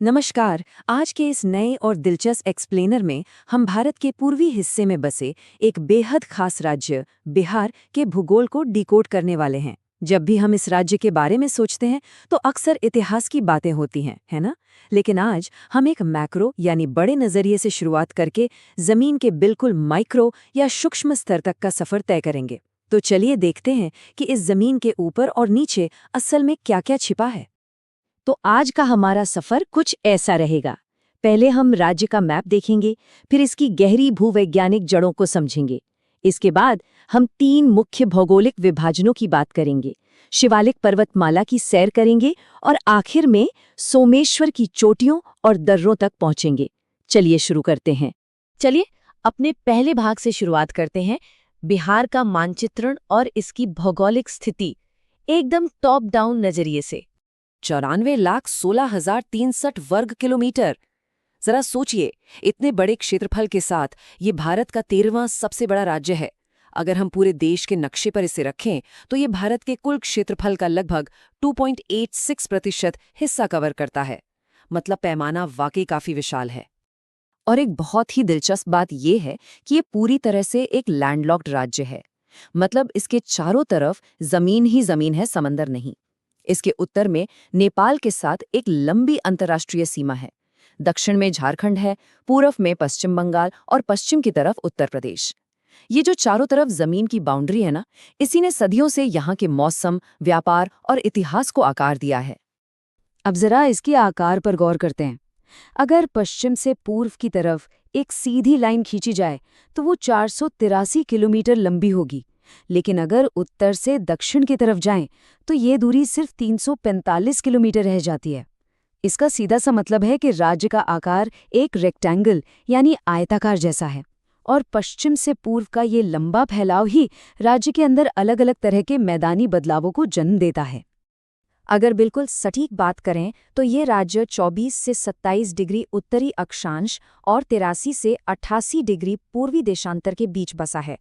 नमस्कार। आज के इस नए और दिलचस्प एक्सप्लेनर में हम भारत के पूर्वी हिस्से में बसे एक बेहद खास राज्य बिहार के भूगोल को डिकोड करने वाले हैं। जब भी हम इस राज्य के बारे में सोचते हैं तो अक्सर इतिहास की बातें होती हैं, है ना? लेकिन आज हम एक मैक्रो यानी बड़े नजरिए से शुरुआत करके जमीन के बिल्कुल माइक्रो या सूक्ष्म स्तर तक का सफर तय करेंगे। तो चलिए देखते हैं कि इस जमीन के ऊपर और नीचे असल में क्या-क्या छिपा है। तो आज का हमारा सफर कुछ ऐसा रहेगा। पहले हम राज्य का मैप देखेंगे, फिर इसकी गहरी भूवैज्ञानिक जड़ों को समझेंगे। इसके बाद हम 3 मुख्य भौगोलिक विभाजनों की बात करेंगे, शिवालिक पर्वतमाला की सैर करेंगे और आखिर में सोमेश्वर की चोटियों और दर्रों तक पहुंचेंगे। चलिए शुरू करते हैं। चलिए अपने पहले भाग से शुरुआत करते हैं, बिहार का मानचित्रण और इसकी भौगोलिक स्थिति एकदम टॉप डाउन नजरिए से। 94,16,063 वर्ग किलोमीटर। जरा सोचिए, इतने बड़े क्षेत्रफल के साथ ये भारत का 13वां सबसे बड़ा राज्य है। अगर हम पूरे देश के नक्शे पर इसे रखें तो ये भारत के कुल क्षेत्रफल का लगभग 2.86% हिस्सा कवर करता है। मतलब पैमाना वाकई काफी विशाल है। और एक बहुत ही दिलचस्प बात यह है कि ये पूरी तरह से एक लैंडलॉक्ड राज्य है। मतलब इसके चारों तरफ जमीन ही जमीन है, समंदर नहीं। इसके उत्तर में नेपाल के साथ एक लंबी अंतर्राष्ट्रीय सीमा है। दक्षिण में झारखंड है, पूर्व में पश्चिम बंगाल और पश्चिम की तरफ उत्तर प्रदेश। ये जो चारों तरफ जमीन की बाउंड्री है ना, इसी ने सदियों से यहाँ के मौसम, व्यापार और इतिहास को आकार दिया है। अब जरा इसके आकार पर गौर करते हैं। अगर पश्चिम से पूर्व की तरफ एक सीधी लाइन खींची जाए तो वो 483 किलोमीटर लंबी होगी, लेकिन अगर उत्तर से दक्षिण की तरफ जाएं तो ये दूरी सिर्फ 345 किलोमीटर रह जाती है। इसका सीधा सा मतलब है कि राज्य का आकार एक रेक्टेंगल यानी आयताकार जैसा है, और पश्चिम से पूर्व का ये लंबा फैलाव ही राज्य के अंदर अलग अलग तरह के मैदानी बदलावों को जन्म देता है। अगर बिल्कुल सटीक बात करें तो ये राज्य 24 से 27 डिग्री उत्तरी अक्षांश और 83 से 88 डिग्री पूर्वी देशांतर के बीच बसा है।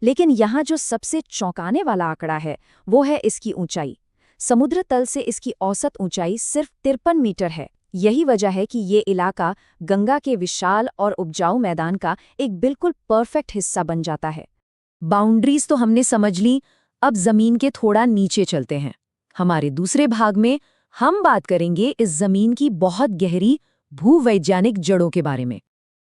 लेकिन यहाँ जो सबसे चौंकाने वाला आंकड़ा है वो है इसकी ऊंचाई। समुद्र तल से इसकी औसत ऊंचाई सिर्फ 53 मीटर है। यही वजह है कि ये इलाका गंगा के विशाल और उपजाऊ मैदान का एक बिल्कुल परफेक्ट हिस्सा बन जाता है। बाउंड्रीज तो हमने समझ ली, अब जमीन के थोड़ा नीचे चलते हैं। हमारे दूसरे भाग में हम बात करेंगे इस जमीन की बहुत गहरी भूवैज्ञानिक जड़ों के बारे में।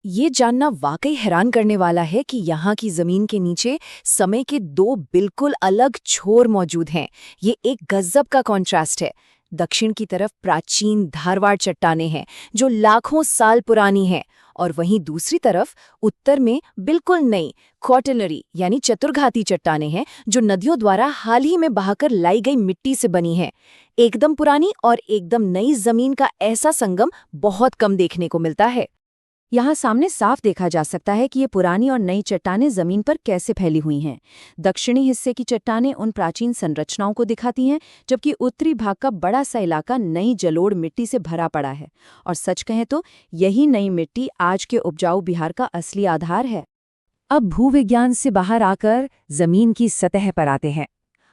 ये जानना वाकई हैरान करने वाला है कि यहाँ की जमीन के नीचे समय के 2 बिल्कुल अलग छोर मौजूद हैं। ये एक गजब का कॉन्ट्रास्ट है। दक्षिण की तरफ प्राचीन धारवाड़ चट्टानें हैं जो लाखों साल पुरानी हैं, और वहीं दूसरी तरफ उत्तर में बिल्कुल नई क्वाटरनरी यानी चतुर्घाती चट्टानें हैं जो नदियों द्वारा हाल ही में बहाकर लाई गई मिट्टी से बनी हैं। एकदम पुरानी और एकदम नई जमीन का ऐसा संगम बहुत कम देखने को मिलता है। यहाँ सामने साफ देखा जा सकता है कि ये पुरानी और नई चट्टानें जमीन पर कैसे फैली हुई हैं। दक्षिणी हिस्से की चट्टानें उन प्राचीन संरचनाओं को दिखाती हैं, जबकि उत्तरी भाग का बड़ा सा इलाका नई जलोढ़ मिट्टी से भरा पड़ा है। और सच कहें तो यही नई मिट्टी आज के उपजाऊ बिहार का असली आधार है। अब भूविज्ञान से बाहर आकर जमीन की सतह पर आते हैं।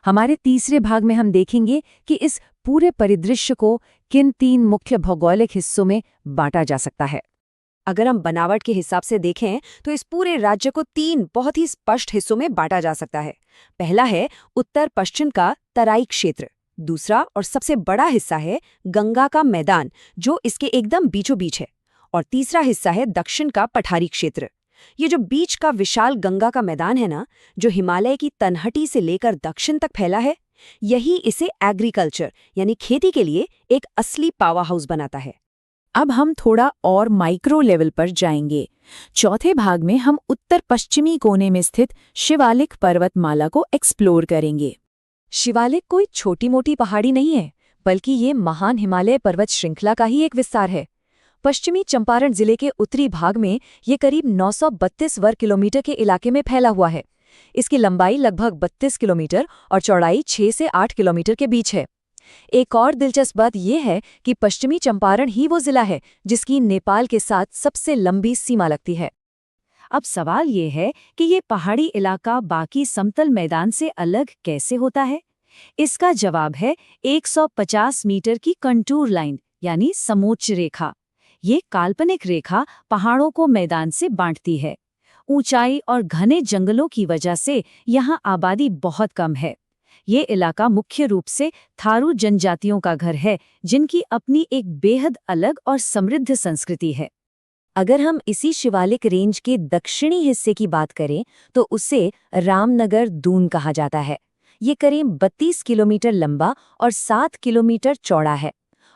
हमारे तीसरे भाग में हम देखेंगे कि इस पूरे परिदृश्य को किन 3 मुख्य भौगोलिक हिस्सों में बांटा जा सकता है। अगर हम बनावट के हिसाब से देखें तो इस पूरे राज्य को 3 बहुत ही स्पष्ट हिस्सों में बांटा जा सकता है। पहला है उत्तर पश्चिम का तराई क्षेत्र। दूसरा और सबसे बड़ा हिस्सा है गंगा का मैदान जो इसके एकदम बीचों बीच है। और तीसरा हिस्सा है दक्षिण का पठारी क्षेत्र। ये जो बीच का विशाल गंगा का मैदान है ना, जो हिमालय की तनहटी से लेकर दक्षिण तक फैला है, यही इसे एग्रीकल्चर यानी खेती के लिए एक असली पावर हाउस बनाता है। अब हम थोड़ा और माइक्रो लेवल पर जाएंगे। चौथे भाग में हम उत्तर पश्चिमी कोने में स्थित शिवालिक पर्वतमाला को एक्सप्लोर करेंगे। शिवालिक कोई छोटी मोटी पहाड़ी नहीं है, बल्कि ये महान हिमालय पर्वत श्रृंखला का ही एक विस्तार है। पश्चिमी चंपारण जिले के उत्तरी भाग में ये करीब 932 वर्ग किलोमीटर के इलाके में फैला हुआ है। इसकी लंबाई लगभग 32 किलोमीटर और चौड़ाई 6 से 8 किलोमीटर के बीच है। एक और दिलचस्प बात यह है कि पश्चिमी चंपारण ही वो जिला है जिसकी नेपाल के साथ सबसे लंबी सीमा लगती है। अब सवाल ये है कि ये पहाड़ी इलाका बाकी समतल मैदान से अलग कैसे होता है? इसका जवाब है 150 मीटर की कंटूर लाइन यानी समोच्च रेखा। ये काल्पनिक रेखा पहाड़ों को मैदान से बांटती है। ऊंचाई और घने जंगलों की वजह से यहाँ आबादी बहुत कम है। ये इलाका मुख्य रूप से थारू जनजातियों का घर है, जिनकी अपनी एक बेहद अलग और समृद्ध संस्कृति है। अगर हम इसी शिवालिक रेंज के दक्षिणी हिस्से की बात करें तो उसे रामनगर दून कहा जाता है। ये करीब 32 किलोमीटर लंबा और 7 किलोमीटर चौड़ा है।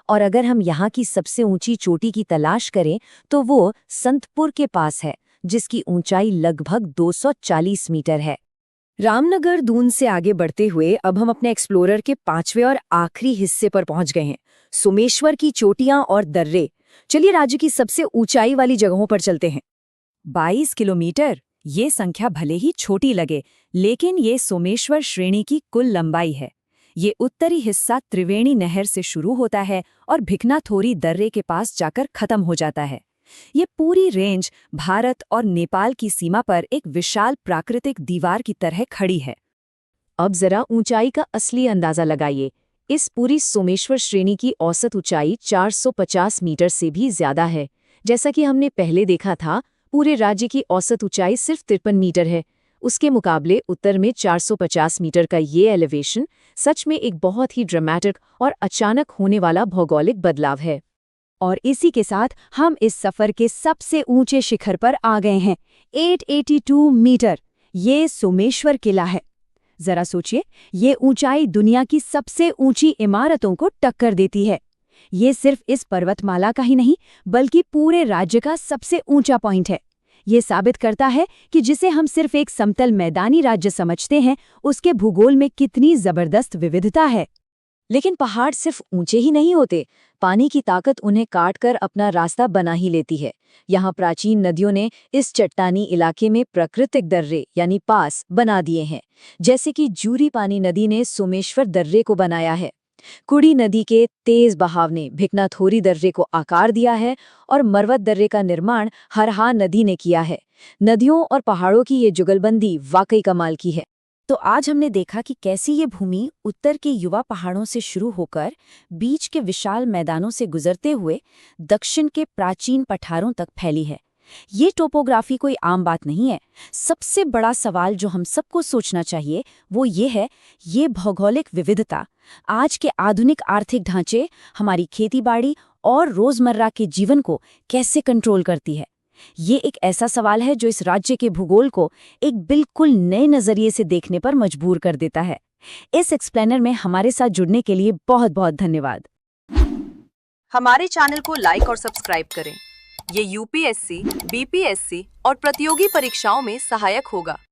और अगर हम यहाँ की सबसे ऊंची चोटी की तलाश करें तो वो संतपुर के पास है, जिसकी ऊंचाई लगभग 240 मीटर है। रामनगर दून से आगे बढ़ते हुए अब हम अपने एक्सप्लोरर के 5वें और आखिरी हिस्से पर पहुंच गए हैं, सोमेश्वर की चोटियां और दर्रे। चलिए राज्य की सबसे ऊंचाई वाली जगहों पर चलते हैं। 22 किलोमीटर, ये संख्या भले ही छोटी लगे, लेकिन ये सोमेश्वर श्रेणी की कुल लंबाई है। ये उत्तरी हिस्सा त्रिवेणी नहर से शुरू होता है और भिकनाथोरी दर्रे के पास जाकर खत्म हो जाता है। ये पूरी रेंज भारत और नेपाल की सीमा पर एक विशाल प्राकृतिक दीवार की तरह खड़ी है। अब जरा ऊंचाई का असली अंदाजा लगाइए। इस पूरी सोमेश्वर श्रेणी की औसत ऊंचाई 450 मीटर से भी ज्यादा है। जैसा कि हमने पहले देखा था, पूरे राज्य की औसत ऊंचाई सिर्फ 53 मीटर है। उसके मुकाबले उत्तर में 450 मीटर का ये एलिवेशन सच में एक बहुत ही ड्रामेटिक और अचानक होने वाला भौगोलिक बदलाव है। और इसी के साथ हम इस सफर के सबसे ऊंचे शिखर पर आ गए हैं, 882 मीटर। ये सोमेश्वर किला है। जरा सोचिए, ये ऊंचाई दुनिया की सबसे ऊंची इमारतों को टक्कर देती है। ये सिर्फ इस पर्वतमाला का ही नहीं, बल्कि पूरे राज्य का सबसे ऊंचा पॉइंट है। ये साबित करता है कि जिसे हम सिर्फ एक समतल मैदानी राज्य समझते हैं, उसके भूगोल में कितनी जबरदस्त विविधता है। लेकिन पहाड़ सिर्फ ऊंचे ही नहीं होते, पानी की ताकत उन्हें काटकर अपना रास्ता बना ही लेती है। यहाँ प्राचीन नदियों ने इस चट्टानी इलाके में प्राकृतिक दर्रे यानी पास बना दिए हैं, जैसे कि जूरी पानी नदी ने सोमेश्वर दर्रे को बनाया है। कुड़ी नदी के तेज बहाव ने भिकनाथोरी दर्रे को आकार दिया है और मरवत दर्रे का निर्माण हरहा नदी ने किया है। नदियों और पहाड़ों की ये जुगलबंदी वाकई कमाल की है। तो आज हमने देखा कि कैसी ये भूमि उत्तर के युवा पहाड़ों से शुरू होकर बीच के विशाल मैदानों से गुजरते हुए दक्षिण के प्राचीन पठारों तक फैली है। ये टोपोग्राफी कोई आम बात नहीं है। सबसे बड़ा सवाल जो हम सबको सोचना चाहिए वो ये है, ये भौगोलिक विविधता आज के आधुनिक आर्थिक ढांचे, हमारी खेतीबाड़ी और रोजमर्रा के जीवन को कैसे कंट्रोल करती है। ये एक ऐसा सवाल है जो इस राज्य के भूगोल को एक बिल्कुल नए नजरिए से देखने पर मजबूर कर देता है। इस एक्सप्लेनर में हमारे साथ जुड़ने के लिए बहुत बहुत धन्यवाद। हमारे चैनल को लाइक और सब्सक्राइब करें। ये यूपीएससी, बीपीएससी और प्रतियोगी परीक्षाओं में सहायक होगा।